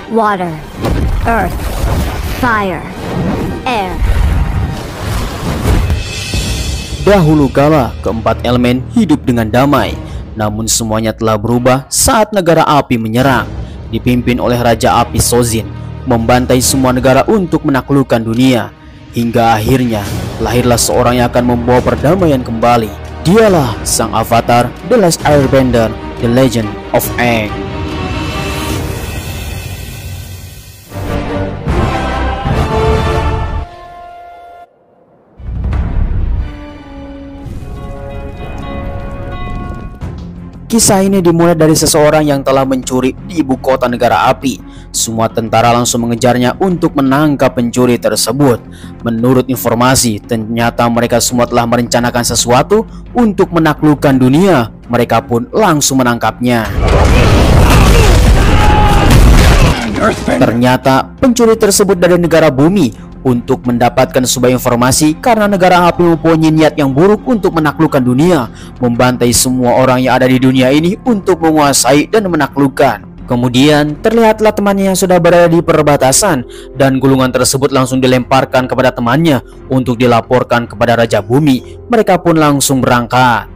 Water, earth, fire, air. Dahulu kala, keempat elemen hidup dengan damai. Namun semuanya telah berubah saat negara api menyerang, dipimpin oleh Raja Api Sozin, membantai semua negara untuk menaklukkan dunia. Hingga akhirnya, lahirlah seorang yang akan membawa perdamaian kembali. Dialah sang avatar, The Last Airbender, The Legend of Aang. Kisah ini dimulai dari seseorang yang telah mencuri di ibu kota negara api. Semua tentara langsung mengejarnya untuk menangkap pencuri tersebut. Menurut informasi, ternyata mereka semua telah merencanakan sesuatu untuk menaklukkan dunia. Mereka pun langsung menangkapnya. Ternyata pencuri tersebut dari negara bumi. Untuk mendapatkan sebuah informasi, karena negara api mempunyai niat yang buruk untuk menaklukkan dunia, membantai semua orang yang ada di dunia ini untuk menguasai dan menaklukkan. Kemudian terlihatlah temannya yang sudah berada di perbatasan, dan gulungan tersebut langsung dilemparkan kepada temannya untuk dilaporkan kepada Raja Bumi. Mereka pun langsung berangkat.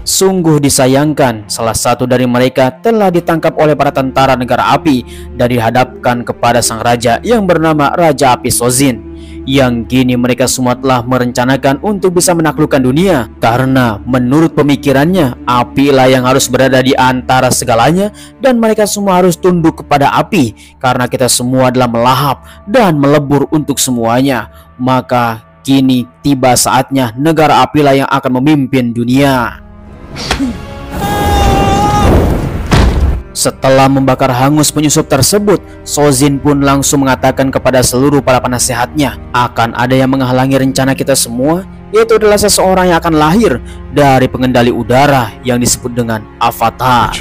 Sungguh disayangkan, salah satu dari mereka telah ditangkap oleh para tentara negara api dan dihadapkan kepada sang raja yang bernama Raja Api Sozin. Yang kini mereka semua telah merencanakan untuk bisa menaklukkan dunia, karena menurut pemikirannya, apilah yang harus berada di antara segalanya dan mereka semua harus tunduk kepada api, karena kita semua adalah melahap dan melebur untuk semuanya. Maka kini tiba saatnya negara apilah yang akan memimpin dunia. Setelah membakar hangus penyusup tersebut, Sozin pun langsung mengatakan kepada seluruh para penasehatnya, akan ada yang menghalangi rencana kita semua, yaitu adalah seseorang yang akan lahir dari pengendali udara yang disebut dengan Avatar.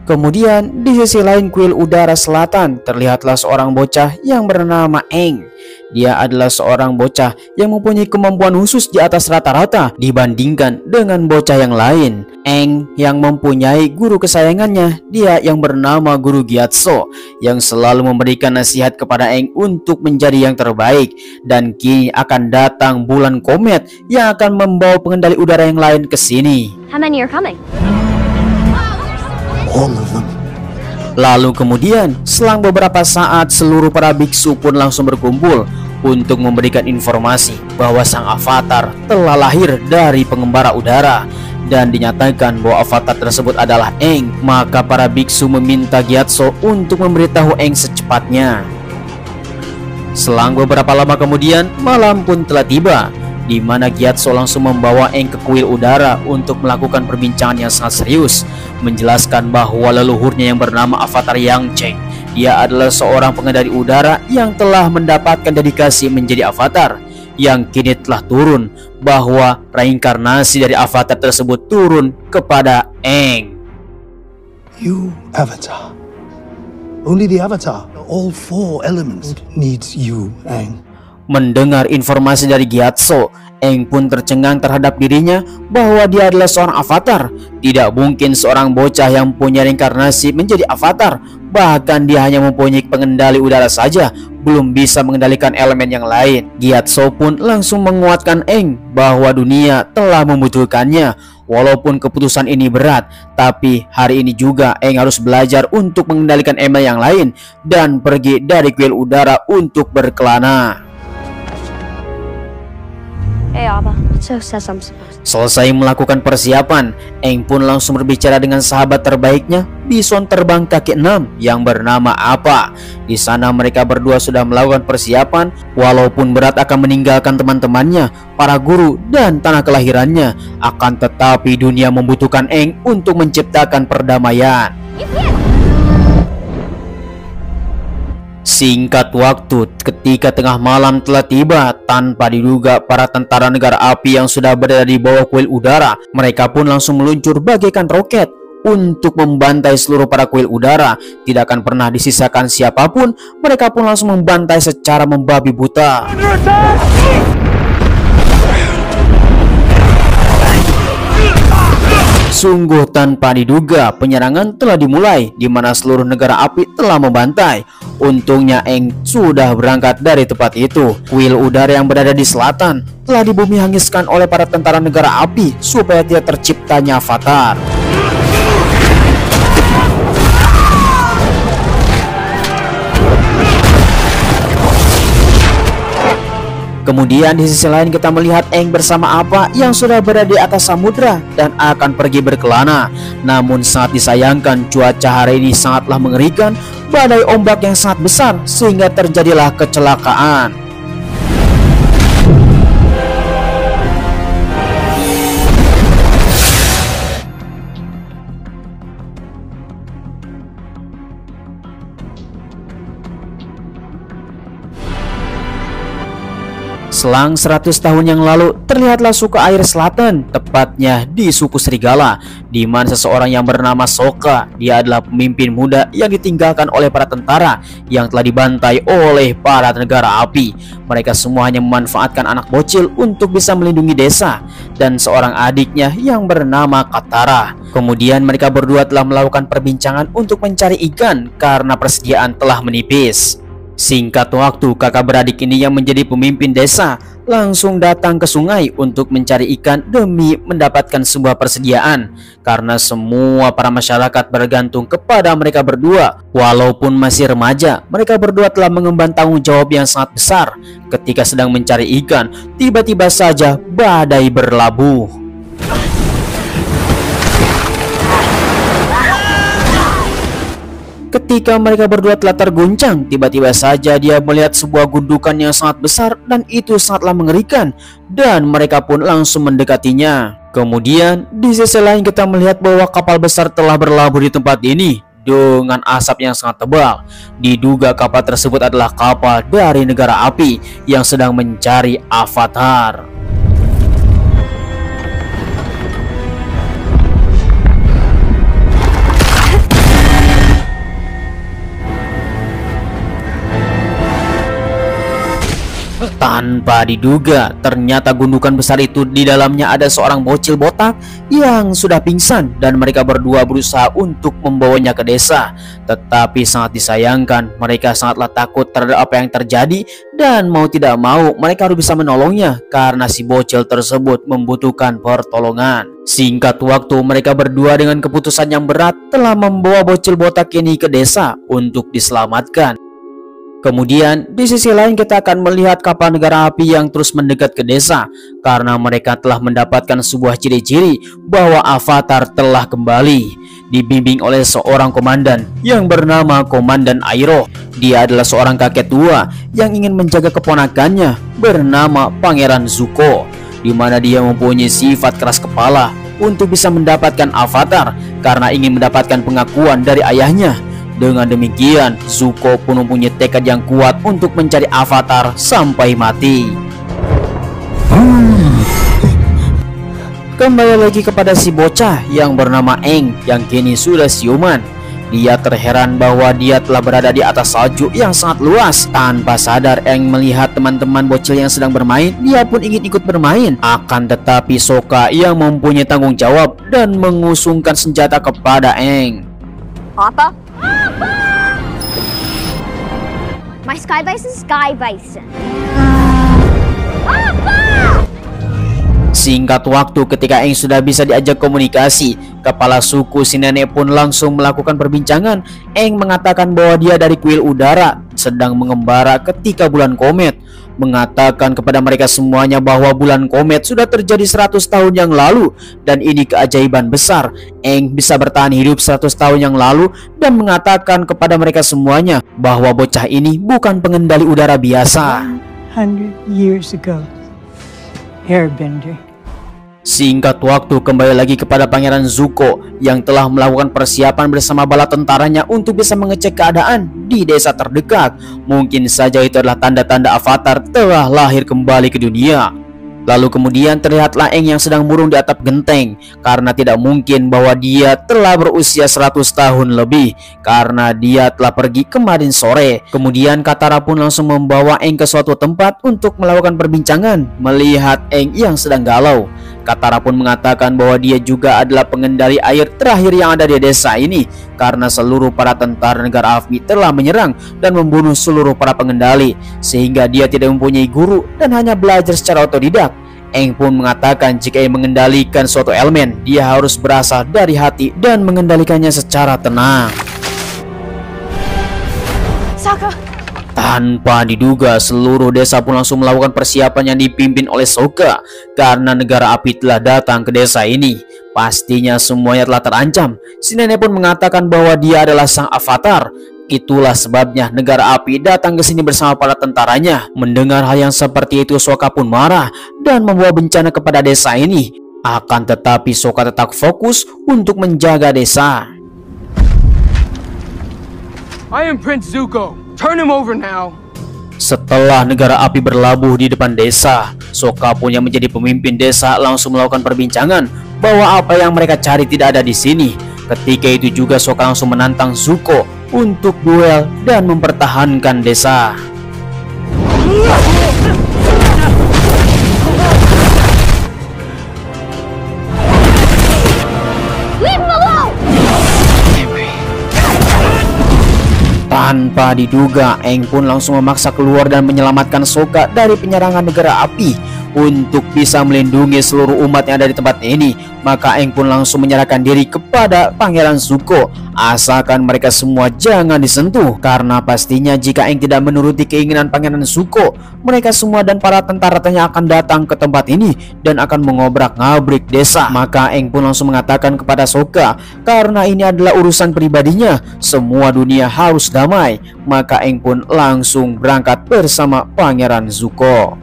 Kemudian di sisi lain kuil udara selatan terlihatlah seorang bocah yang bernama Aang. Dia adalah seorang bocah yang mempunyai kemampuan khusus di atas rata-rata dibandingkan dengan bocah yang lain. Aang yang mempunyai guru kesayangannya, dia yang bernama Guru Gyatso, yang selalu memberikan nasihat kepada Aang untuk menjadi yang terbaik. Dan kini akan datang bulan komet yang akan membawa pengendali udara yang lain ke sini. How many are coming? Lalu kemudian selang beberapa saat seluruh para biksu pun langsung berkumpul untuk memberikan informasi bahwa sang avatar telah lahir dari pengembara udara dan dinyatakan bahwa avatar tersebut adalah Aang. Maka para biksu meminta Gyatso untuk memberitahu Aang secepatnya. Selang beberapa lama kemudian malam pun telah tiba, di mana Gyatso langsung membawa Aang ke kuil udara untuk melakukan perbincangan yang sangat serius, menjelaskan bahwa leluhurnya yang bernama Avatar Yangcheng, dia adalah seorang pengendali udara yang telah mendapatkan dedikasi menjadi avatar, yang kini telah turun, bahwa reinkarnasi dari avatar tersebut turun kepada Aang. You avatar. Only the avatar. All four elements needs you, Aang. Mendengar informasi dari Gyatso, Aang pun tercengang terhadap dirinya bahwa dia adalah seorang avatar. Tidak mungkin seorang bocah yang punya reinkarnasi menjadi avatar. Bahkan dia hanya mempunyai pengendali udara saja, belum bisa mengendalikan elemen yang lain. Gyatso pun langsung menguatkan Aang bahwa dunia telah membutuhkannya. Walaupun keputusan ini berat, tapi hari ini juga Aang harus belajar untuk mengendalikan elemen yang lain dan pergi dari kuil udara untuk berkelana. Selesai melakukan persiapan, Aang pun langsung berbicara dengan sahabat terbaiknya, bison terbang kaki 6 yang bernama Apa. Di sana mereka berdua sudah melakukan persiapan, walaupun berat akan meninggalkan teman-temannya, para guru dan tanah kelahirannya, akan tetapi dunia membutuhkan Aang untuk menciptakan perdamaian. Singkat waktu, ketika tengah malam telah tiba, tanpa diduga para tentara negara api yang sudah berada di bawah kuil udara, mereka pun langsung meluncur bagaikan roket untuk membantai seluruh para kuil udara. Tidak akan pernah disisakan siapapun, mereka pun langsung membantai secara membabi buta. Sungguh tanpa diduga, penyerangan telah dimulai di mana seluruh negara api telah membantai. Untungnya Aang sudah berangkat dari tempat itu. Kuil udara yang berada di selatan telah dibumi hangiskan oleh para tentara negara api supaya tidak terciptanya avatar. Kemudian di sisi lain kita melihat Aang bersama Apa yang sudah berada di atas samudra dan akan pergi berkelana. Namun sangat disayangkan, cuaca hari ini sangatlah mengerikan, badai ombak yang sangat besar sehingga terjadilah kecelakaan. Selang 100 tahun yang lalu, terlihatlah suku air selatan, tepatnya di suku Serigala, di mana seseorang yang bernama Sokka. Dia adalah pemimpin muda yang ditinggalkan oleh para tentara yang telah dibantai oleh para negara api. Mereka semua hanya memanfaatkan anak bocil untuk bisa melindungi desa dan seorang adiknya yang bernama Katara. Kemudian mereka berdua telah melakukan perbincangan untuk mencari ikan karena persediaan telah menipis. Singkat waktu, kakak beradik ini yang menjadi pemimpin desa langsung datang ke sungai untuk mencari ikan demi mendapatkan sebuah persediaan, karena semua para masyarakat bergantung kepada mereka berdua. Walaupun masih remaja, mereka berdua telah mengemban tanggung jawab yang sangat besar. Ketika sedang mencari ikan, tiba-tiba saja badai berlabuh. Ketika mereka berdua telah terguncang, tiba-tiba saja dia melihat sebuah gundukan yang sangat besar dan itu sangatlah mengerikan, dan mereka pun langsung mendekatinya. Kemudian di sisi lain kita melihat bahwa kapal besar telah berlabuh di tempat ini dengan asap yang sangat tebal. Diduga kapal tersebut adalah kapal dari negara api yang sedang mencari avatar. Tanpa diduga, ternyata gundukan besar itu di dalamnya ada seorang bocil botak yang sudah pingsan dan mereka berdua berusaha untuk membawanya ke desa. Tetapi sangat disayangkan, mereka sangatlah takut terhadap apa yang terjadi dan mau tidak mau mereka harus bisa menolongnya karena si bocil tersebut membutuhkan pertolongan. Singkat waktu, mereka berdua dengan keputusan yang berat telah membawa bocil botak ini ke desa untuk diselamatkan. Kemudian di sisi lain kita akan melihat kapal negara api yang terus mendekat ke desa karena mereka telah mendapatkan sebuah ciri-ciri bahwa avatar telah kembali. Dibimbing oleh seorang komandan yang bernama Komandan Airo. Dia adalah seorang kakek tua yang ingin menjaga keponakannya bernama Pangeran Zuko, di mana dia mempunyai sifat keras kepala untuk bisa mendapatkan avatar karena ingin mendapatkan pengakuan dari ayahnya. Dengan demikian, Zuko pun mempunyai tekad yang kuat untuk mencari avatar sampai mati. Kembali lagi kepada si bocah yang bernama Aang yang kini sudah siuman. Dia terheran bahwa dia telah berada di atas salju yang sangat luas. Tanpa sadar, Aang melihat teman-teman bocil yang sedang bermain. Dia pun ingin ikut bermain. Akan tetapi Sokka yang mempunyai tanggung jawab dan mengusungkan senjata kepada Aang. Papa? My Sky Bison, Sky Bison. Papa! Singkat waktu ketika Eng sudah bisa diajak komunikasi, kepala suku si nenek pun langsung melakukan perbincangan. Eng mengatakan bahwa dia dari kuil udara sedang mengembara ketika bulan komet, mengatakan kepada mereka semuanya bahwa bulan komet sudah terjadi 100 tahun yang lalu dan ini keajaiban besar. Eng bisa bertahan hidup 100 tahun yang lalu dan mengatakan kepada mereka semuanya bahwa bocah ini bukan pengendali udara biasa. 100 years ago, Airbender. Singkat waktu kembali lagi kepada Pangeran Zuko yang telah melakukan persiapan bersama bala tentaranya untuk bisa mengecek keadaan di desa terdekat. Mungkin saja itu adalah tanda-tanda Avatar telah lahir kembali ke dunia. Lalu kemudian terlihatlah Eng yang sedang murung di atap genteng, karena tidak mungkin bahwa dia telah berusia 100 tahun lebih karena dia telah pergi kemarin sore. Kemudian Katara pun langsung membawa Eng ke suatu tempat untuk melakukan perbincangan. Melihat Eng yang sedang galau, Katara pun mengatakan bahwa dia juga adalah pengendali air terakhir yang ada di desa ini, karena seluruh para tentara negara api telah menyerang dan membunuh seluruh para pengendali, sehingga dia tidak mempunyai guru dan hanya belajar secara otodidak. Eng pun mengatakan jika ia mengendalikan suatu elemen, dia harus berasal dari hati dan mengendalikannya secara tenang. Sokka! Tanpa diduga, seluruh desa pun langsung melakukan persiapan yang dipimpin oleh Sokka, karena negara api telah datang ke desa ini. Pastinya semuanya telah terancam. Si nenek pun mengatakan bahwa dia adalah sang Avatar. Itulah sebabnya negara api datang ke sini bersama para tentaranya. Mendengar hal yang seperti itu, Sokka pun marah dan membawa bencana kepada desa ini. Akan tetapi Sokka tetap fokus untuk menjaga desa. I am Prince Zuko. Turn him over now. Setelah negara api berlabuh di depan desa, Sokka pun yang menjadi pemimpin desa langsung melakukan perbincangan bahwa apa yang mereka cari tidak ada di sini. Ketika itu juga Sokka langsung menantang Zuko untuk duel dan mempertahankan desa. Leave him alone! Tanpa diduga, Eng pun langsung memaksa keluar dan menyelamatkan Sokka dari penyerangan negara api. Untuk bisa melindungi seluruh umat yang ada di tempat ini, maka Eng pun langsung menyerahkan diri kepada Pangeran Zuko, asalkan mereka semua jangan disentuh. Karena pastinya jika Eng tidak menuruti keinginan Pangeran Zuko, mereka semua dan para tentara-tentara akan datang ke tempat ini dan akan mengobrak-ngabrik desa. Maka Eng pun langsung mengatakan kepada Sokka, karena ini adalah urusan pribadinya, semua dunia harus damai. Maka Eng pun langsung berangkat bersama Pangeran Zuko.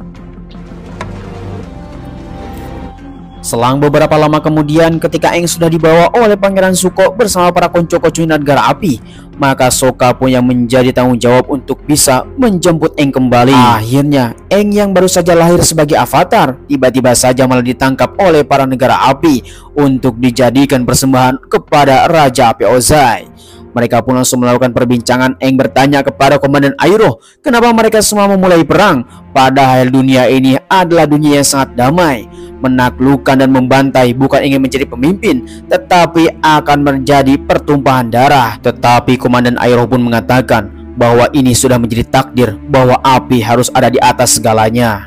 Selang beberapa lama kemudian, ketika Eng sudah dibawa oleh Pangeran Zuko bersama para konco-konco negara api, maka Sokka pun yang menjadi tanggung jawab untuk bisa menjemput Eng kembali. Akhirnya Eng yang baru saja lahir sebagai Avatar tiba-tiba saja malah ditangkap oleh para negara api untuk dijadikan persembahan kepada Raja Api Ozai. Mereka pun langsung melakukan perbincangan. Eng bertanya kepada Komandan Iroh, kenapa mereka semua memulai perang, padahal dunia ini adalah dunia yang sangat damai. Menaklukkan dan membantai bukan ingin menjadi pemimpin, tetapi akan menjadi pertumpahan darah. Tetapi Komandan Iroh pun mengatakan bahwa ini sudah menjadi takdir, bahwa api harus ada di atas segalanya.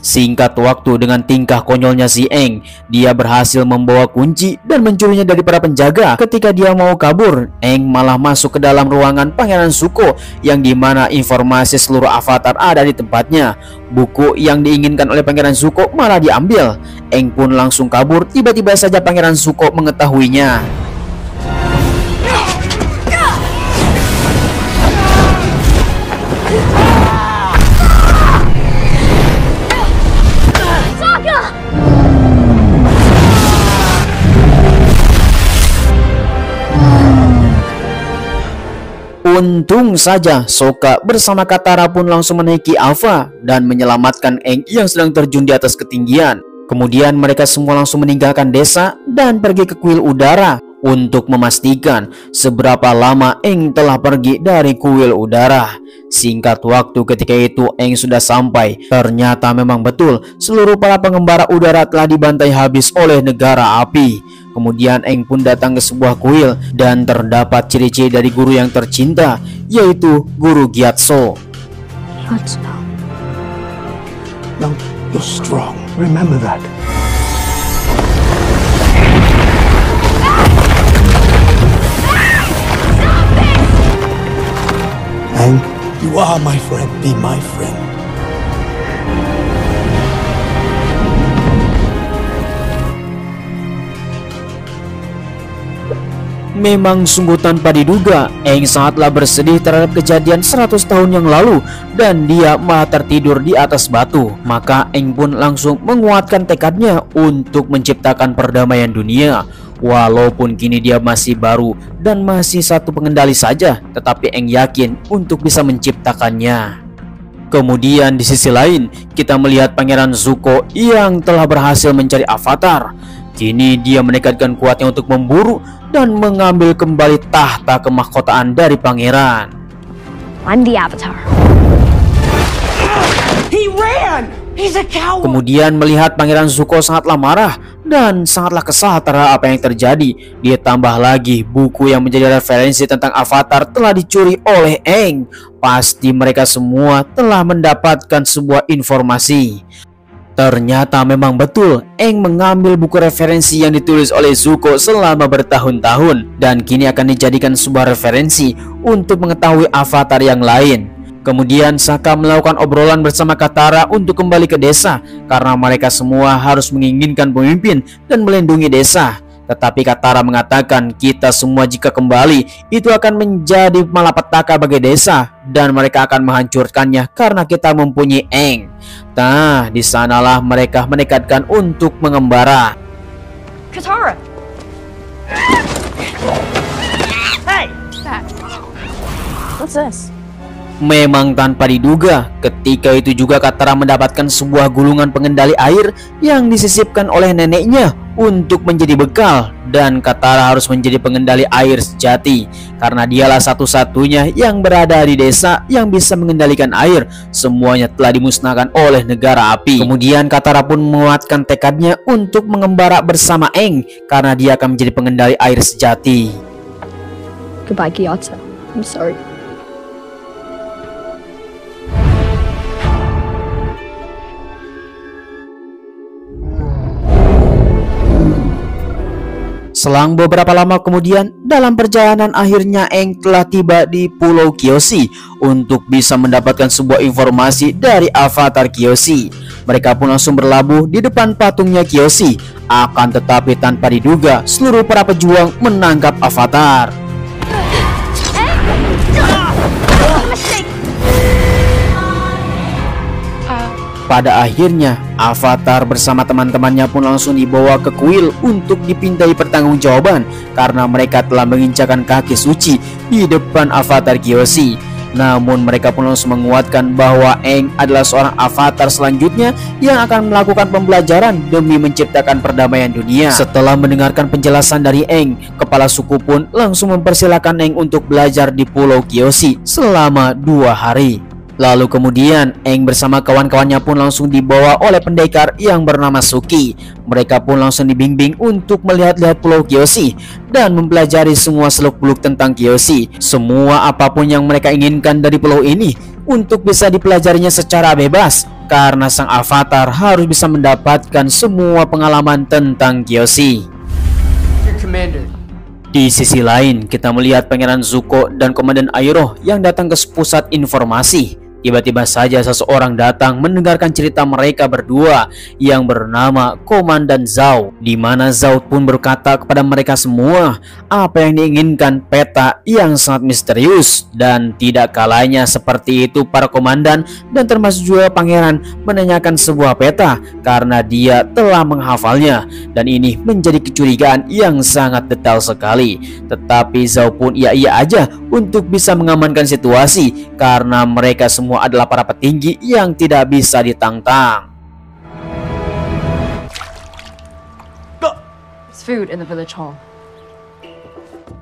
Singkat waktu, dengan tingkah konyolnya si Eng, dia berhasil membawa kunci dan mencurinya dari para penjaga. Ketika dia mau kabur, Eng malah masuk ke dalam ruangan Pangeran Zuko, yang dimana informasi seluruh Avatar ada di tempatnya. Buku yang diinginkan oleh Pangeran Zuko malah diambil. Eng pun langsung kabur. Tiba-tiba saja Pangeran Zuko mengetahuinya. Untung saja Sokka bersama Katara pun langsung menaiki Alpha dan menyelamatkan Eng yang sedang terjun di atas ketinggian. Kemudian mereka semua langsung meninggalkan desa dan pergi ke kuil udara untuk memastikan seberapa lama Eng telah pergi dari kuil udara. Singkat waktu ketika itu Eng sudah sampai. Ternyata memang betul seluruh para pengembara udara telah dibantai habis oleh negara api. Kemudian Eng pun datang ke sebuah kuil dan terdapat ciri-ciri dari guru yang tercinta, yaitu Guru Gyatso. No, you're strong. Remember that. Aang, you are my friend. Be my friend. Memang sungguh tanpa diduga, Aang sangatlah bersedih terhadap kejadian 100 tahun yang lalu dan dia malah tertidur di atas batu. Maka Aang pun langsung menguatkan tekadnya untuk menciptakan perdamaian dunia. Walaupun kini dia masih baru dan masih satu pengendali saja, tetapi Aang yakin untuk bisa menciptakannya. Kemudian di sisi lain, kita melihat Pangeran Zuko yang telah berhasil mencari Avatar. Kini dia menekadkan kuatnya untuk memburu dan mengambil kembali tahta kemahkotaan dari pangeran. I'm the Avatar. He ran! He's a coward! Kemudian melihat Pangeran Zuko sangatlah marah dan sangatlah kesal terhadap apa yang terjadi. Dia tambah lagi buku yang menjadi referensi tentang Avatar telah dicuri oleh Aang. Pasti mereka semua telah mendapatkan sebuah informasi. Ternyata memang betul, Aang mengambil buku referensi yang ditulis oleh Zuko selama bertahun-tahun dan kini akan dijadikan sebuah referensi untuk mengetahui Avatar yang lain. Kemudian Sokka melakukan obrolan bersama Katara untuk kembali ke desa karena mereka semua harus menginginkan pemimpin dan melindungi desa. Tetapi Katara mengatakan kita semua jika kembali itu akan menjadi malapetaka bagi desa dan mereka akan menghancurkannya karena kita mempunyai Aang. Nah, di sanalah mereka menekadkan untuk mengembara. Katara! Hey! What's this? Memang tanpa diduga, ketika itu juga Katara mendapatkan sebuah gulungan pengendali air yang disisipkan oleh neneknya untuk menjadi bekal. Dan Katara harus menjadi pengendali air sejati karena dialah satu-satunya yang berada di desa yang bisa mengendalikan air. Semuanya telah dimusnahkan oleh negara api. Kemudian Katara pun menguatkan tekadnya untuk mengembara bersama Aang karena dia akan menjadi pengendali air sejati. Goodbye, Gyatso. I'm sorry. Selang beberapa lama kemudian, dalam perjalanan akhirnya Aang telah tiba di Pulau Kyoshi untuk bisa mendapatkan sebuah informasi dari Avatar Kyoshi. Mereka pun langsung berlabuh di depan patungnya Kyoshi. Akan tetapi tanpa diduga, seluruh para pejuang menangkap Avatar. Pada akhirnya, Avatar bersama teman-temannya pun langsung dibawa ke kuil untuk dipintai pertanggungjawaban karena mereka telah menginjakan kaki suci di depan Avatar Kyoshi. Namun mereka pun langsung menguatkan bahwa Aang adalah seorang Avatar selanjutnya yang akan melakukan pembelajaran demi menciptakan perdamaian dunia. Setelah mendengarkan penjelasan dari Aang, kepala suku pun langsung mempersilahkan Aang untuk belajar di Pulau Kyoshi selama 2 hari. Lalu kemudian Aang bersama kawan-kawannya pun langsung dibawa oleh pendekar yang bernama Suki. Mereka pun langsung dibimbing untuk melihat-lihat Pulau Kyoshi dan mempelajari semua seluk-beluk tentang Kyoshi. Semua apapun yang mereka inginkan dari pulau ini untuk bisa dipelajarinya secara bebas karena sang Avatar harus bisa mendapatkan semua pengalaman tentang Kyoshi. Your commander. Di sisi lain, kita melihat Pangeran Zuko dan Komandan Iroh yang datang ke pusat informasi. Tiba-tiba saja seseorang datang mendengarkan cerita mereka berdua yang bernama Komandan Zhao, di mana Zhao pun berkata kepada mereka semua apa yang diinginkan peta yang sangat misterius. Dan tidak kalanya seperti itu para komandan dan termasuk juga pangeran menanyakan sebuah peta karena dia telah menghafalnya, dan ini menjadi kecurigaan yang sangat detail sekali. Tetapi Zhao pun iya-iya aja untuk bisa mengamankan situasi karena mereka semua adalah para petinggi yang tidak bisa ditantang. There's food in the village hall.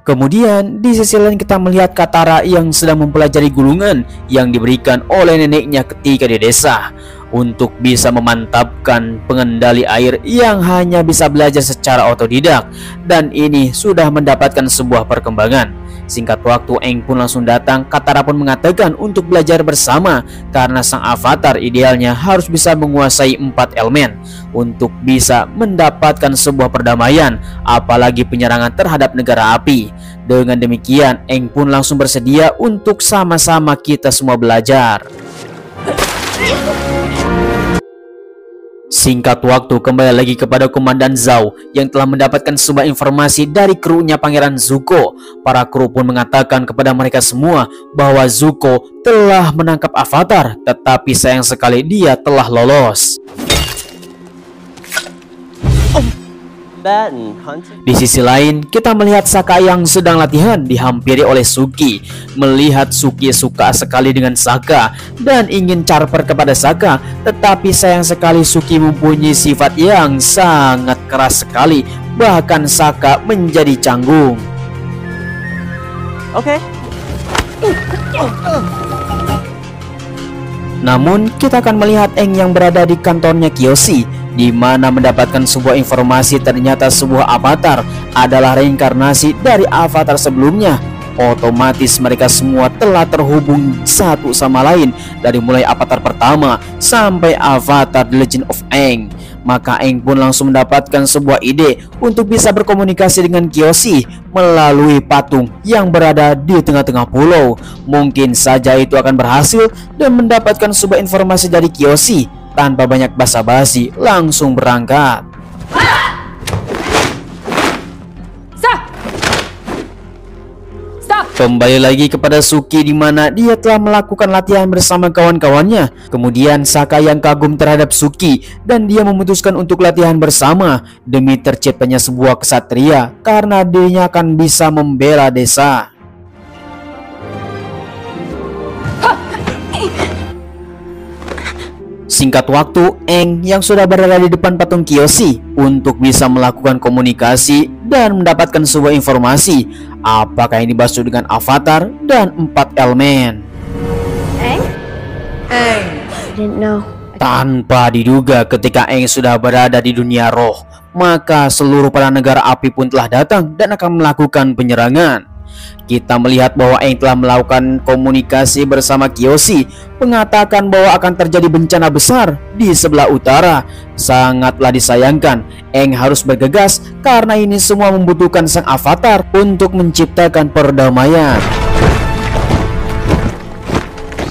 Kemudian di sisi lain kita melihat Katara yang sedang mempelajari gulungan yang diberikan oleh neneknya ketika di desa untuk bisa memantapkan pengendali air yang hanya bisa belajar secara otodidak, dan ini sudah mendapatkan sebuah perkembangan. Singkat waktu, Aang pun langsung datang. Katara pun mengatakan untuk belajar bersama karena sang avatar idealnya harus bisa menguasai 4 elemen untuk bisa mendapatkan sebuah perdamaian, apalagi penyerangan terhadap negara api. Dengan demikian, Aang pun langsung bersedia untuk sama-sama kita semua belajar. Singkat waktu, kembali lagi kepada Komandan Zhao yang telah mendapatkan sebuah informasi dari krunya Pangeran Zuko. Para kru pun mengatakan kepada mereka semua bahwa Zuko telah menangkap avatar, tetapi sayang sekali dia telah lolos. Di sisi lain, kita melihat Sokka yang sedang latihan dihampiri oleh Suki. Melihat Suki suka sekali dengan Sokka dan ingin charper kepada Sokka, tetapi sayang sekali Suki mempunyai sifat yang sangat keras sekali. Bahkan Sokka menjadi canggung. Namun kita akan melihat Aang yang berada di kantornya Kyoshi, di mana mendapatkan sebuah informasi ternyata sebuah avatar adalah reinkarnasi dari avatar sebelumnya. Otomatis mereka semua telah terhubung satu sama lain dari mulai avatar pertama sampai avatar The Legend of Aang. Maka Aang pun langsung mendapatkan sebuah ide untuk bisa berkomunikasi dengan Kyoshi melalui patung yang berada di tengah-tengah pulau. Mungkin saja itu akan berhasil dan mendapatkan sebuah informasi dari Kyoshi. Tanpa banyak basa-basi, langsung berangkat. Kembali lagi kepada Suki, di mana dia telah melakukan latihan bersama kawan-kawannya. Kemudian Sokka yang kagum terhadap Suki dan dia memutuskan untuk latihan bersama demi terciptanya sebuah kesatria karena dirinya akan bisa membela desa. Singkat waktu, Aang yang sudah berada di depan patung Kyoshi untuk bisa melakukan komunikasi dan mendapatkan sebuah informasi apakah yang dimaksud dengan avatar dan 4 elemen. Aang? I didn't know. Tanpa diduga, ketika Aang sudah berada di dunia roh, maka seluruh para negara api pun telah datang dan akan melakukan penyerangan. Kita melihat bahwa Aang telah melakukan komunikasi bersama Kyoshi, mengatakan bahwa akan terjadi bencana besar di sebelah utara. Sangatlah disayangkan, Aang harus bergegas karena ini semua membutuhkan sang avatar untuk menciptakan perdamaian.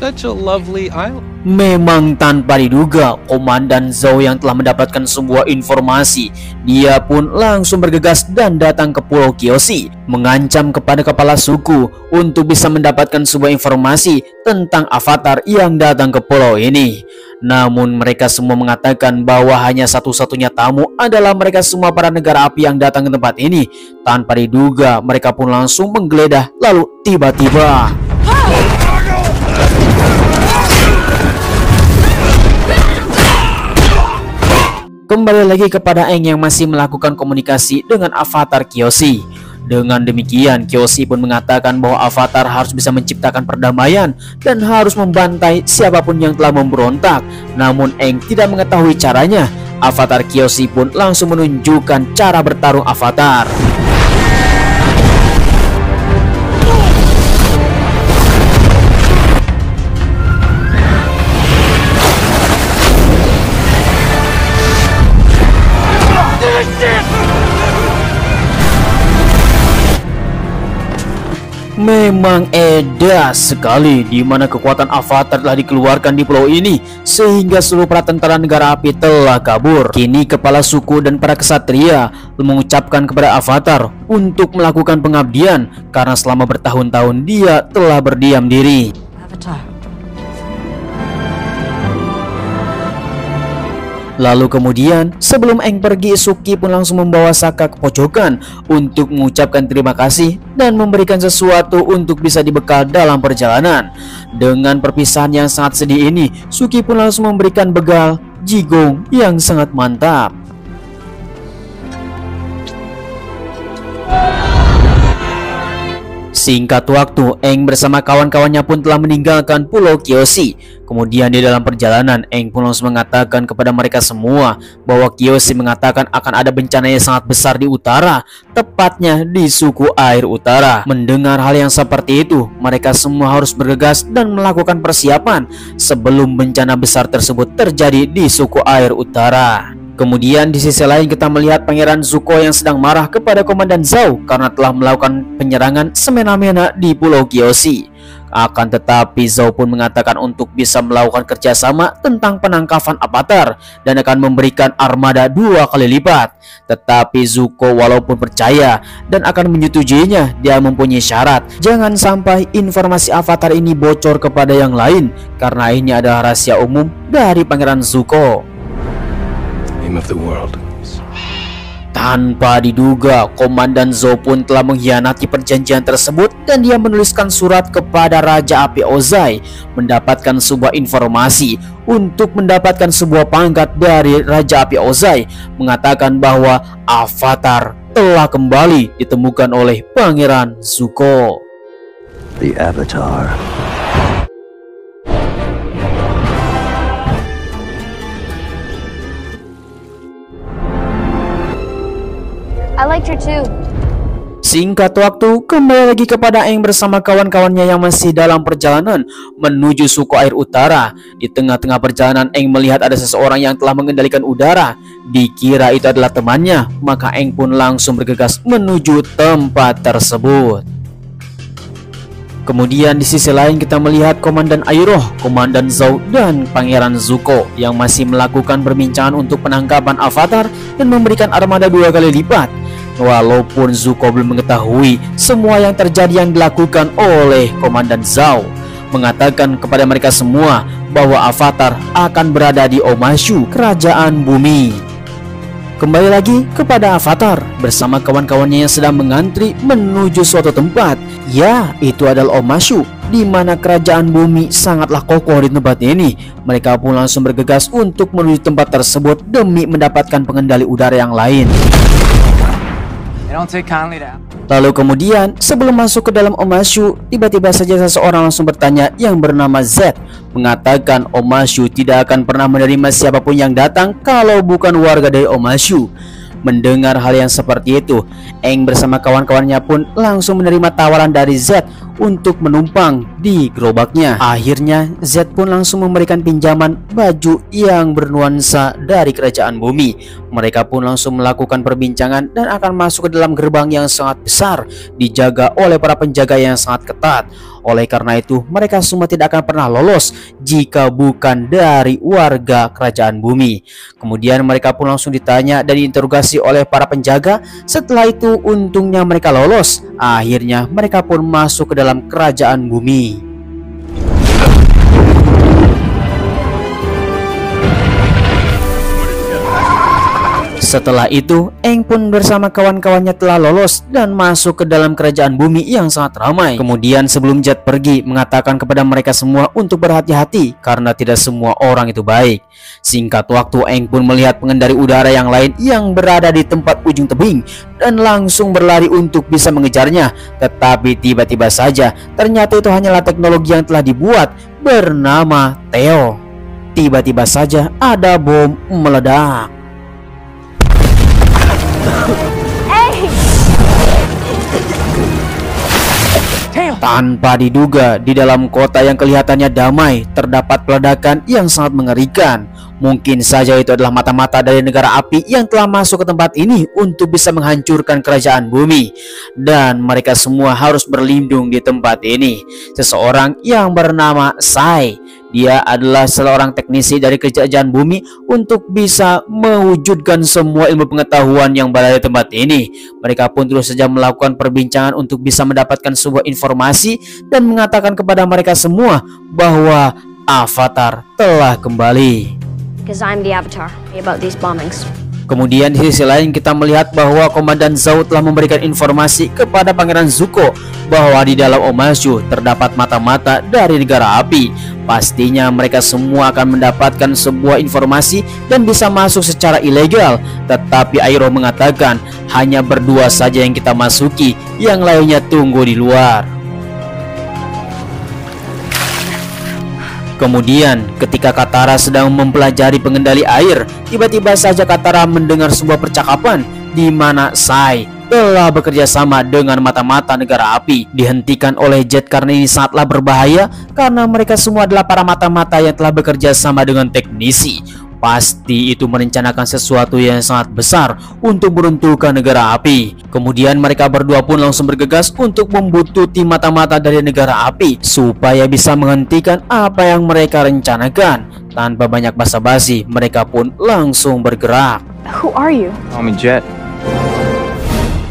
Such a lovely island. Memang tanpa diduga, Komandan Zhao yang telah mendapatkan sebuah informasi, dia pun langsung bergegas dan datang ke Pulau Kyoshi, mengancam kepada kepala suku untuk bisa mendapatkan sebuah informasi tentang avatar yang datang ke pulau ini. Namun mereka semua mengatakan bahwa hanya satu-satunya tamu adalah mereka semua para negara api yang datang ke tempat ini. Tanpa diduga, mereka pun langsung menggeledah, lalu tiba-tiba kembali lagi kepada Aang yang masih melakukan komunikasi dengan avatar Kyoshi. Dengan demikian, Kyoshi pun mengatakan bahwa avatar harus bisa menciptakan perdamaian dan harus membantai siapapun yang telah memberontak. Namun Aang tidak mengetahui caranya. Avatar Kyoshi pun langsung menunjukkan cara bertarung avatar. Memang edas sekali di mana kekuatan avatar telah dikeluarkan di pulau ini sehingga seluruh para tentara negara api telah kabur. Kini kepala suku dan para kesatria mengucapkan kepada avatar untuk melakukan pengabdian karena selama bertahun-tahun dia telah berdiam diri. Avatar. Lalu kemudian sebelum Aang pergi, Suki pun langsung membawa Sokka ke pojokan untuk mengucapkan terima kasih dan memberikan sesuatu untuk bisa dibekal dalam perjalanan. Dengan perpisahan yang sangat sedih ini, Suki pun langsung memberikan bekal jigong yang sangat mantap. Singkat waktu, Aang bersama kawan-kawannya pun telah meninggalkan Pulau Kyoshi. Kemudian di dalam perjalanan, Aang pun langsung mengatakan kepada mereka semua bahwa Kyoshi mengatakan akan ada bencana yang sangat besar di utara, tepatnya di suku air utara. Mendengar hal yang seperti itu, mereka semua harus bergegas dan melakukan persiapan sebelum bencana besar tersebut terjadi di suku air utara. Kemudian di sisi lain kita melihat Pangeran Zuko yang sedang marah kepada Komandan Zhao karena telah melakukan penyerangan semena-mena di Pulau Kyoshi. Akan tetapi Zhao pun mengatakan untuk bisa melakukan kerjasama tentang penangkapan Avatar dan akan memberikan armada 2 kali lipat. Tetapi Zuko walaupun percaya dan akan menyetujuinya, dia mempunyai syarat. Jangan sampai informasi Avatar ini bocor kepada yang lain karena ini adalah rahasia umum dari Pangeran Zuko. Of the world. Tanpa diduga, Komandan Zhao pun telah mengkhianati perjanjian tersebut dan dia menuliskan surat kepada Raja Api Ozai mendapatkan sebuah informasi untuk mendapatkan sebuah pangkat dari Raja Api Ozai mengatakan bahwa Avatar telah kembali ditemukan oleh Pangeran Zuko. The Avatar. I liked her too. Singkat waktu, kembali lagi kepada Aang bersama kawan-kawannya yang masih dalam perjalanan menuju suku air utara. Di tengah-tengah perjalanan, Aang melihat ada seseorang yang telah mengendalikan udara. Dikira itu adalah temannya, maka Aang pun langsung bergegas menuju tempat tersebut. Kemudian di sisi lain kita melihat Komandan Iroh, Komandan Zhao, dan Pangeran Zuko yang masih melakukan perbincangan untuk penangkapan Avatar dan memberikan armada 2 kali lipat. Walaupun Zuko belum mengetahui semua yang terjadi yang dilakukan oleh Komandan Zhao, mengatakan kepada mereka semua bahwa Avatar akan berada di Omashu, kerajaan bumi. Kembali lagi kepada Avatar bersama kawan-kawannya yang sedang mengantri menuju suatu tempat. Ya, itu adalah Omashu, di mana kerajaan bumi sangatlah kokoh di tempat ini. Mereka pun langsung bergegas untuk menuju tempat tersebut demi mendapatkan pengendali udara yang lain. Lalu kemudian sebelum masuk ke dalam Omashu, tiba-tiba saja seseorang langsung bertanya yang bernama Z, mengatakan Omashu tidak akan pernah menerima siapapun yang datang kalau bukan warga dari Omashu. Mendengar hal yang seperti itu, Aang bersama kawan-kawannya pun langsung menerima tawaran dari Z untuk menumpang di gerobaknya. Akhirnya Z pun langsung memberikan pinjaman baju yang bernuansa dari kerajaan bumi. Mereka pun langsung melakukan perbincangan dan akan masuk ke dalam gerbang yang sangat besar, dijaga oleh para penjaga yang sangat ketat. Oleh karena itu, mereka semua tidak akan pernah lolos jika bukan dari warga kerajaan bumi. Kemudian mereka pun langsung ditanya dan diinterogasi oleh para penjaga. Setelah itu untungnya mereka lolos. Akhirnya mereka pun masuk ke dalam kerajaan bumi. Setelah itu, Aang pun bersama kawan-kawannya telah lolos dan masuk ke dalam kerajaan bumi yang sangat ramai. Kemudian sebelum Jet pergi, mengatakan kepada mereka semua untuk berhati-hati karena tidak semua orang itu baik. Singkat waktu, Aang pun melihat pengendali udara yang lain yang berada di tempat ujung tebing dan langsung berlari untuk bisa mengejarnya. Tetapi tiba-tiba saja, ternyata itu hanyalah teknologi yang telah dibuat bernama Theo. Tiba-tiba saja ada bom meledak. Tanpa diduga, di dalam kota yang kelihatannya damai terdapat peledakan yang sangat mengerikan. Mungkin saja itu adalah mata-mata dari negara api yang telah masuk ke tempat ini untuk bisa menghancurkan kerajaan bumi. Dan mereka semua harus berlindung di tempat ini. Seseorang yang bernama Sai, dia adalah seorang teknisi dari kerajaan bumi untuk bisa mewujudkan semua ilmu pengetahuan yang berada di tempat ini. Mereka pun terus saja melakukan perbincangan untuk bisa mendapatkan sebuah informasi dan mengatakan kepada mereka semua bahwa Avatar telah kembali. Because I'm the Avatar about these bombings. Kemudian di sisi lain kita melihat bahwa Komandan Zhao telah memberikan informasi kepada Pangeran Zuko bahwa di dalam Omashu terdapat mata-mata dari negara api. Pastinya mereka semua akan mendapatkan sebuah informasi dan bisa masuk secara ilegal. Tetapi Airo mengatakan hanya berdua saja yang kita masuki, yang lainnya tunggu di luar. Kemudian ketika Katara sedang mempelajari pengendali air, tiba-tiba saja Katara mendengar sebuah percakapan di mana Sai telah bekerja sama dengan mata-mata negara api. Dihentikan oleh Jet karena ini sangatlah berbahaya, karena mereka semua adalah para mata-mata yang telah bekerja sama dengan teknisi. Pasti itu merencanakan sesuatu yang sangat besar untuk meruntuhkan negara api. Kemudian mereka berdua pun langsung bergegas untuk membuntuti mata-mata dari negara api supaya bisa menghentikan apa yang mereka rencanakan. Tanpa banyak basa-basi, mereka pun langsung bergerak. Who are you? Call me Jet.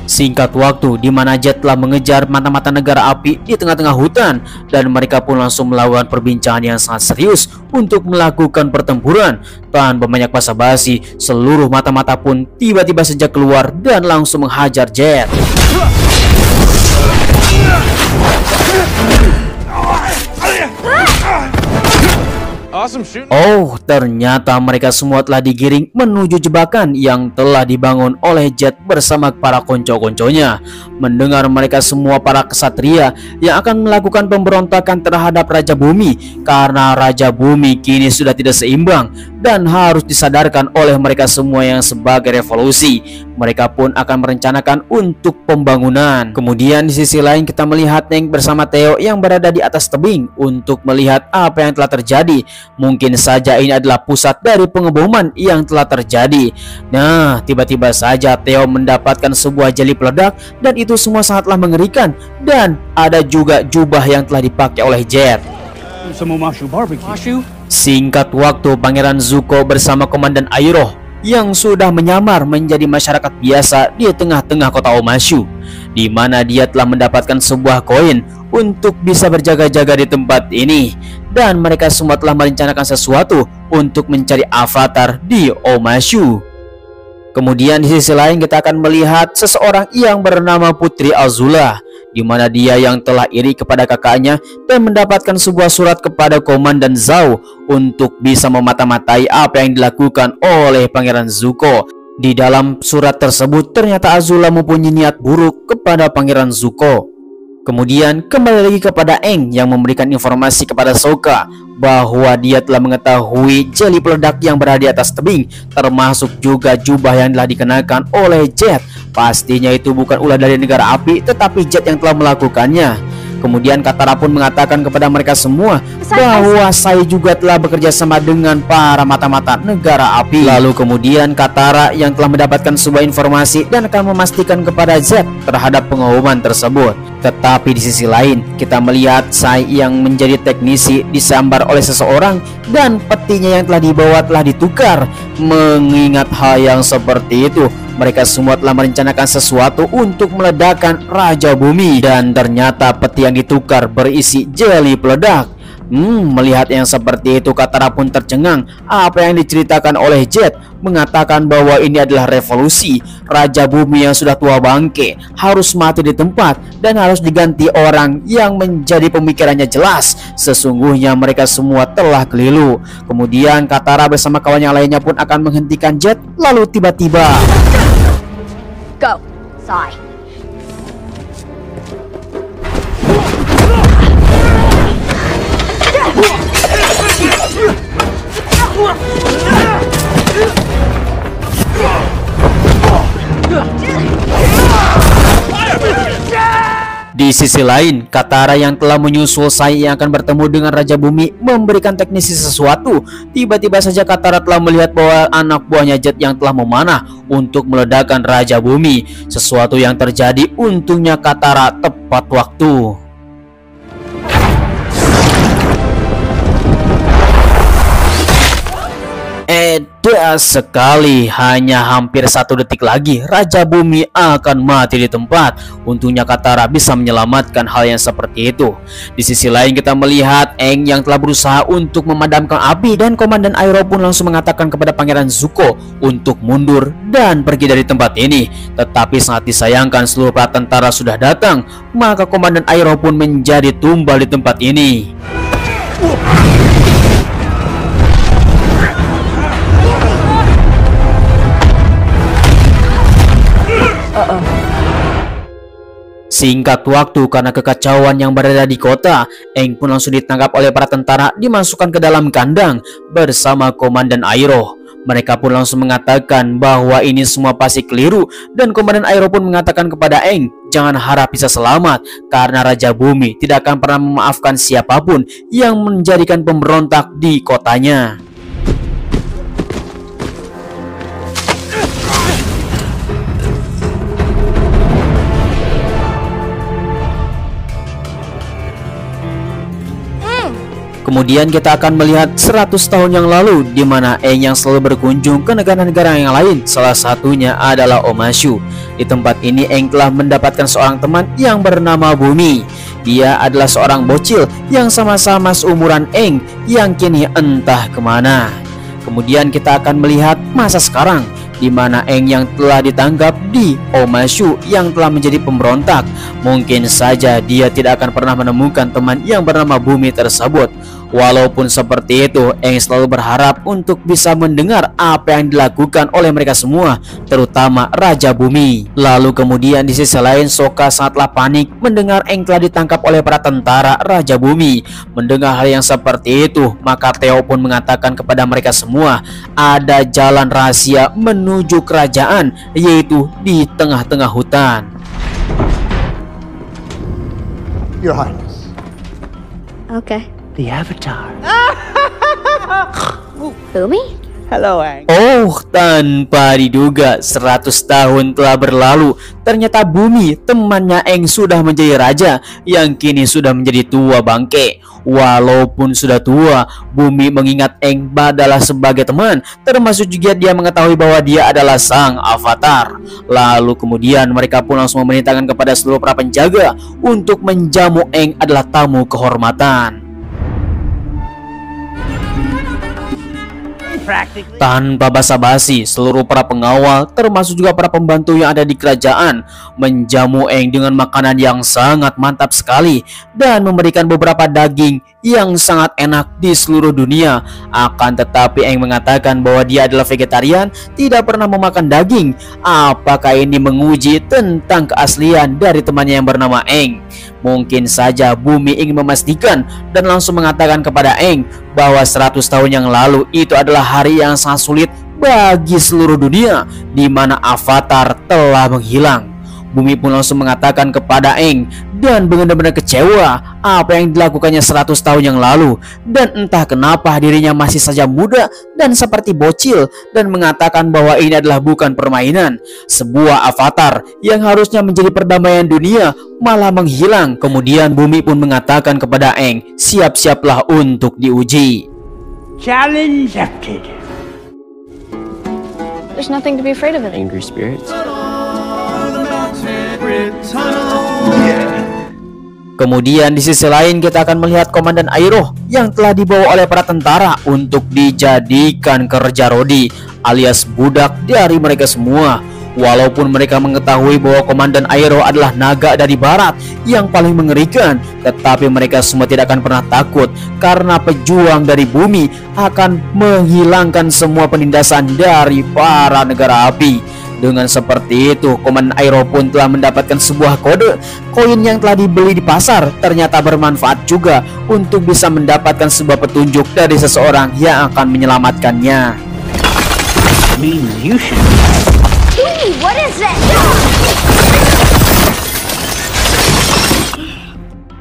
Singkat waktu di mana Jet telah mengejar mata-mata negara api di tengah-tengah hutan, dan mereka pun langsung melakukan perbincangan yang sangat serius untuk melakukan pertempuran. Tanpa banyak basa-basi, seluruh mata-mata pun tiba-tiba saja keluar dan langsung menghajar Jet. Awesome shooting. Oh, ternyata mereka semua telah digiring menuju jebakan yang telah dibangun oleh Jet bersama para konco-konconya. Mendengar mereka semua para kesatria yang akan melakukan pemberontakan terhadap Raja Bumi, karena Raja Bumi kini sudah tidak seimbang dan harus disadarkan oleh mereka semua yang sebagai revolusi. Mereka pun akan merencanakan untuk pembangunan. Kemudian di sisi lain kita melihat Neng bersama Theo yang berada di atas tebing untuk melihat apa yang telah terjadi. Mungkin saja ini adalah pusat dari pengeboman yang telah terjadi. Nah, tiba-tiba saja Theo mendapatkan sebuah jeli peledak, dan itu semua sangatlah mengerikan. Dan ada juga jubah yang telah dipakai oleh Jet. Some Omashu barbecue. Singkat waktu, Pangeran Zuko bersama Komandan Airo yang sudah menyamar menjadi masyarakat biasa di tengah-tengah kota Omashu, di mana dia telah mendapatkan sebuah koin untuk bisa berjaga-jaga di tempat ini. Dan mereka semua telah merencanakan sesuatu untuk mencari avatar di Omashu. Kemudian di sisi lain kita akan melihat seseorang yang bernama Putri Azula, di mana dia yang telah iri kepada kakaknya dan mendapatkan sebuah surat kepada Komandan Zhao untuk bisa memata-matai apa yang dilakukan oleh Pangeran Zuko. Di dalam surat tersebut ternyata Azula mempunyai niat buruk kepada Pangeran Zuko. Kemudian kembali lagi kepada Aang yang memberikan informasi kepada Sokka bahwa dia telah mengetahui jeli peledak yang berada di atas tebing, termasuk juga jubah yang telah dikenakan oleh Jet. Pastinya itu bukan ulah dari negara api, tetapi Jet yang telah melakukannya. Kemudian Katara pun mengatakan kepada mereka semua bahwa saya juga telah bekerja sama dengan para mata-mata negara api. Lalu kemudian Katara yang telah mendapatkan sebuah informasi dan akan memastikan kepada Jet terhadap pengumuman tersebut. Tetapi di sisi lain kita melihat Sai yang menjadi teknisi disambar oleh seseorang dan petinya yang telah dibawa telah ditukar. Mengingat hal yang seperti itu, mereka semua telah merencanakan sesuatu untuk meledakkan Raja Bumi, dan ternyata peti yang ditukar berisi jeli peledak. Melihat yang seperti itu, Katara pun tercengang. Apa yang diceritakan oleh Jet mengatakan bahwa ini adalah revolusi. Raja Bumi yang sudah tua bangke harus mati di tempat dan harus diganti orang yang menjadi pemikirannya jelas. Sesungguhnya mereka semua telah keliru. Kemudian Katara bersama kawan yang lainnya pun akan menghentikan Jet. Lalu tiba-tiba, Go, Sai. di sisi lain, Katara yang telah menyusul Sai yang akan bertemu dengan Raja Bumi memberikan teknisi sesuatu. Tiba-tiba saja Katara telah melihat bahwa anak buahnya Jet yang telah memanah untuk meledakkan Raja Bumi. Sesuatu yang terjadi, untungnya Katara tepat waktu. Sekali, hanya hampir 1 detik lagi Raja Bumi akan mati di tempat. Untungnya Katara bisa menyelamatkan hal yang seperti itu. Di sisi lain kita melihat Aang yang telah berusaha untuk memadamkan api, dan Komandan Iroh pun langsung mengatakan kepada Pangeran Zuko untuk mundur dan pergi dari tempat ini. Tetapi sangat disayangkan seluruh para tentara sudah datang, maka Komandan Iroh pun menjadi tumbal di tempat ini. Singkat waktu karena kekacauan yang berada di kota, Aang pun langsung ditangkap oleh para tentara, dimasukkan ke dalam kandang bersama Komandan Iroh. Mereka pun langsung mengatakan bahwa ini semua pasti keliru, dan Komandan Iroh pun mengatakan kepada Aang jangan harap bisa selamat karena Raja Bumi tidak akan pernah memaafkan siapapun yang menjadikan pemberontak di kotanya. Kemudian kita akan melihat 100 tahun yang lalu, di mana Aang yang selalu berkunjung ke negara-negara yang lain, salah satunya adalah Omashu. Di tempat ini Aang telah mendapatkan seorang teman yang bernama Bumi. Dia adalah seorang bocil yang sama-sama seumuran Aang yang kini entah kemana. Kemudian kita akan melihat masa sekarang, di mana Aang yang telah ditangkap di Omashu yang telah menjadi pemberontak. Mungkin saja dia tidak akan pernah menemukan teman yang bernama Bumi tersebut. Walaupun seperti itu, Aang selalu berharap untuk bisa mendengar apa yang dilakukan oleh mereka semua, terutama Raja Bumi. Lalu kemudian di sisi lain, Sokka sangatlah panik mendengar Aang telah ditangkap oleh para tentara Raja Bumi. Mendengar hal yang seperti itu, maka Teo pun mengatakan kepada mereka semua ada jalan rahasia menuju kerajaan, yaitu di tengah-tengah hutan. Your Highness. Okay. The Avatar. Bumi? Hello, Aang. Oh, tanpa diduga 100 tahun telah berlalu. Ternyata Bumi, temannya Aang, sudah menjadi raja yang kini sudah menjadi tua bangke. Walaupun sudah tua, Bumi mengingat Aang adalah sebagai teman, termasuk juga dia mengetahui bahwa dia adalah sang avatar. Lalu kemudian mereka pun langsung memerintahkan kepada seluruh para penjaga untuk menjamu Aang adalah tamu kehormatan. Tanpa basa-basi, seluruh para pengawal termasuk juga para pembantu yang ada di kerajaan menjamu Aang dengan makanan yang sangat mantap sekali dan memberikan beberapa daging yang sangat enak di seluruh dunia. Akan tetapi Aang mengatakan bahwa dia adalah vegetarian, tidak pernah memakan daging. Apakah ini menguji tentang keaslian dari temannya yang bernama Aang? Mungkin saja Bumi ingin memastikan dan langsung mengatakan kepada Aang bahwa 100 tahun yang lalu itu adalah hari yang sangat sulit bagi seluruh dunia, di mana avatar telah menghilang. Bumi pun langsung mengatakan kepada Aang dan benar-benar kecewa apa yang dilakukannya 100 tahun yang lalu, dan entah kenapa dirinya masih saja muda dan seperti bocil, dan mengatakan bahwa ini adalah bukan permainan. Sebuah avatar yang harusnya menjadi perdamaian dunia malah menghilang. Kemudian Bumi pun mengatakan kepada Aang, siap-siaplah untuk diuji. Challenge accepted. There's nothing to be afraid of it. Angry spirits. Kemudian di sisi lain kita akan melihat Komandan Iroh yang telah dibawa oleh para tentara untuk dijadikan kerja rodi alias budak dari mereka semua. Walaupun mereka mengetahui bahwa Komandan Iroh adalah naga dari barat yang paling mengerikan, tetapi mereka semua tidak akan pernah takut karena pejuang dari Bumi akan menghilangkan semua penindasan dari para negara api. Dengan seperti itu, Komandan Iroh pun telah mendapatkan sebuah kode. Koin yang telah dibeli di pasar ternyata bermanfaat juga untuk bisa mendapatkan sebuah petunjuk dari seseorang yang akan menyelamatkannya. Hey, what is that?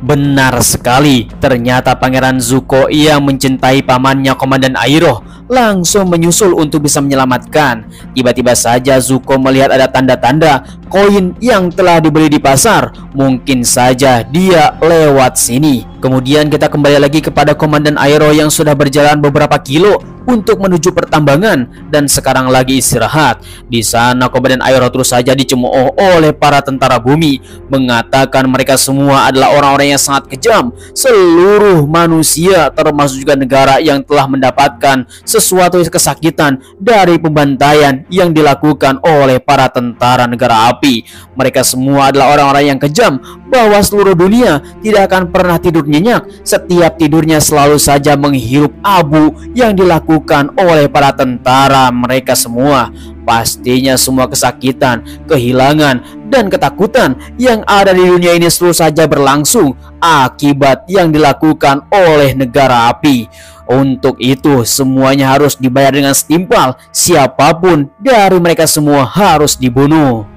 Benar sekali, ternyata Pangeran Zuko yang mencintai pamannya Komandan Iroh langsung menyusul untuk bisa menyelamatkan. Tiba-tiba saja Zuko melihat ada tanda-tanda koin yang telah dibeli di pasar. Mungkin saja dia lewat sini. Kemudian kita kembali lagi kepada Komandan Iroh yang sudah berjalan beberapa kilo untuk menuju pertambangan dan sekarang lagi istirahat. Di sana Komandan Iroh terus saja dicemooh oleh para tentara bumi, mengatakan mereka semua adalah orang-orang yang sangat kejam. Seluruh manusia termasuk juga negara yang telah mendapatkan sesuatu kesakitan dari pembantaian yang dilakukan oleh para tentara negara api. Mereka semua adalah orang-orang yang kejam, bahwa seluruh dunia tidak akan pernah tidur nyenyak. Setiap tidurnya selalu saja menghirup abu yang dilakukan oleh para tentara mereka semua. Pastinya semua kesakitan, kehilangan, dan ketakutan yang ada di dunia ini selalu saja berlangsung akibat yang dilakukan oleh negara api. Untuk itu semuanya harus dibayar dengan setimpal. Siapapun dari mereka semua harus dibunuh.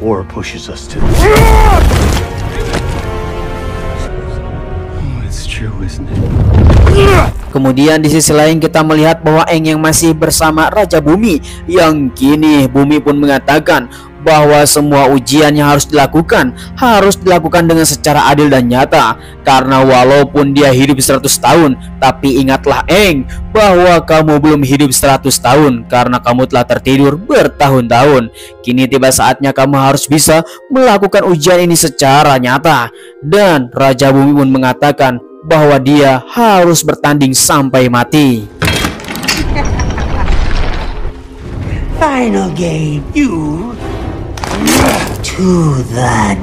War pushes us to. It's true, isn't it? Kemudian di sisi lain kita melihat bahwa Aang yang masih bersama Raja Bumi, yang kini Bumi pun mengatakan bahwa semua ujian yang harus dilakukan dengan secara adil dan nyata. Karena walaupun dia hidup 100 tahun, tapi ingatlah Aang bahwa kamu belum hidup 100 tahun karena kamu telah tertidur bertahun-tahun. Kini tiba saatnya kamu harus bisa melakukan ujian ini secara nyata. Dan Raja Bumi pun mengatakan bahwa dia harus bertanding sampai mati. Final game, you to that.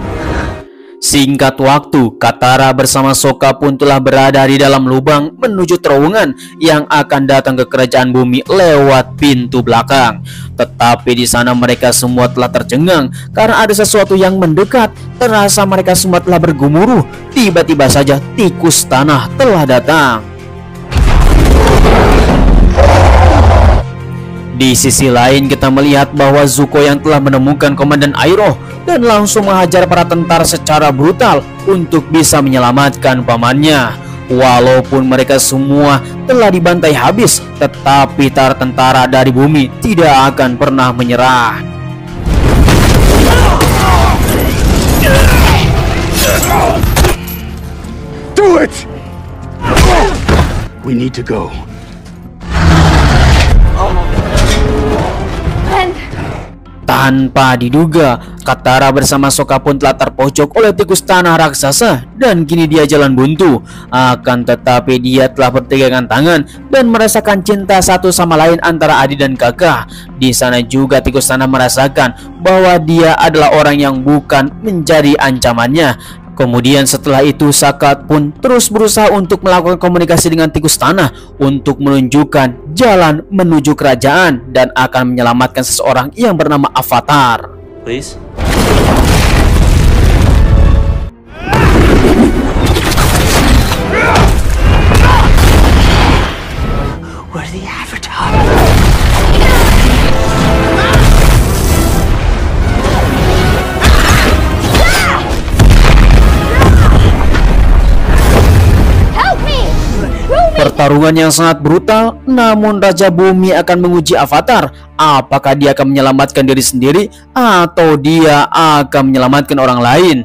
Singkat waktu, Katara bersama Sokka pun telah berada di dalam lubang menuju terowongan yang akan datang ke kerajaan bumi lewat pintu belakang. Tetapi di sana mereka semua telah tercengang karena ada sesuatu yang mendekat. Terasa mereka semua telah bergemuruh. Tiba-tiba saja tikus tanah telah datang. Di sisi lain kita melihat bahwa Zuko yang telah menemukan Komandan Iroh dan langsung menghajar para tentara secara brutal untuk bisa menyelamatkan pamannya. Walaupun mereka semua telah dibantai habis, tetapi tentara dari bumi tidak akan pernah menyerah. Do it! We need to go. Tanpa diduga, Katara bersama Sokka pun telah terpojok oleh tikus tanah raksasa dan kini dia jalan buntu. Akan tetapi dia telah berpegangan tangan dan merasakan cinta satu sama lain antara adik dan kakak. Di sana juga tikus tanah merasakan bahwa dia adalah orang yang bukan menjadi ancamannya. Kemudian setelah itu Sokka pun terus berusaha untuk melakukan komunikasi dengan tikus tanah untuk menunjukkan jalan menuju kerajaan dan akan menyelamatkan seseorang yang bernama Avatar. Please. Where's the Avatar? Pertarungan yang sangat brutal, namun Raja Bumi akan menguji Avatar. Apakah dia akan menyelamatkan diri sendiri atau dia akan menyelamatkan orang lain?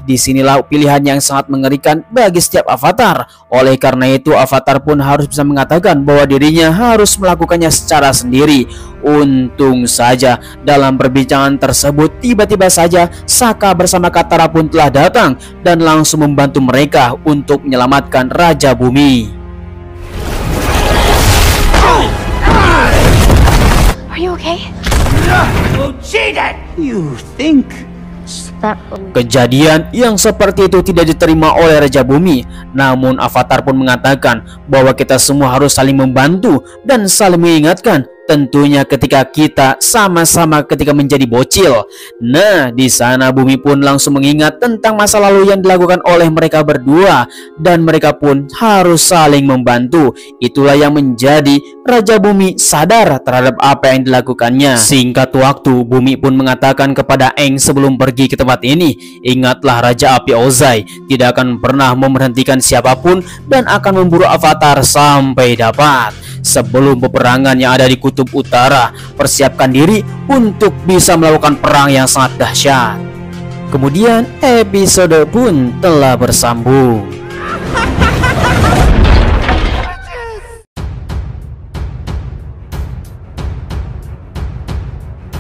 Disinilah pilihan yang sangat mengerikan bagi setiap Avatar. Oleh karena itu Avatar pun harus bisa mengatakan bahwa dirinya harus melakukannya secara sendiri. Untung saja dalam perbincangan tersebut tiba-tiba saja Sokka bersama Katara pun telah datang dan langsung membantu mereka untuk menyelamatkan Raja Bumi. Are you okay? Oh, cheated! You think? That Kejadian yang seperti itu tidak diterima oleh Raja Bumi. Namun Avatar pun mengatakan bahwa kita semua harus saling membantu dan saling mengingatkan. Tentunya ketika kita sama-sama ketika menjadi bocil. Nah, di sana Bumi pun langsung mengingat tentang masa lalu yang dilakukan oleh mereka berdua dan mereka pun harus saling membantu. Itulah yang menjadi Raja Bumi sadar terhadap apa yang dilakukannya. Singkat waktu, Bumi pun mengatakan kepada Aang sebelum pergi ke tempat ini, ingatlah Raja Api Ozai tidak akan pernah memberhentikan siapapun dan akan memburu Avatar sampai dapat. Sebelum peperangan yang ada di Kutub Utara, persiapkan diri untuk bisa melakukan perang yang sangat dahsyat. Kemudian episode pun telah bersambung.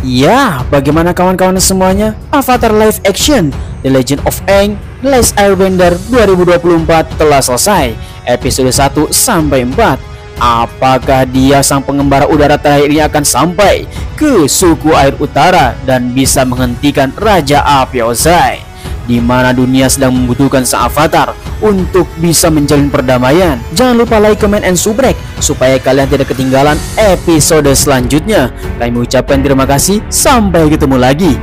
Ya, bagaimana kawan-kawan semuanya? Avatar live action The Legend of Aang The Last Airbender 2024 telah selesai. Episode 1 sampai 4. Apakah dia sang pengembara udara terakhir ini akan sampai ke suku air utara dan bisa menghentikan Raja Api Ozai, di mana dunia sedang membutuhkan sang avatar untuk bisa menjalin perdamaian? Jangan lupa like, comment, and subrek supaya kalian tidak ketinggalan episode selanjutnya. Kami ucapkan terima kasih, sampai ketemu lagi.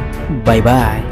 Bye bye.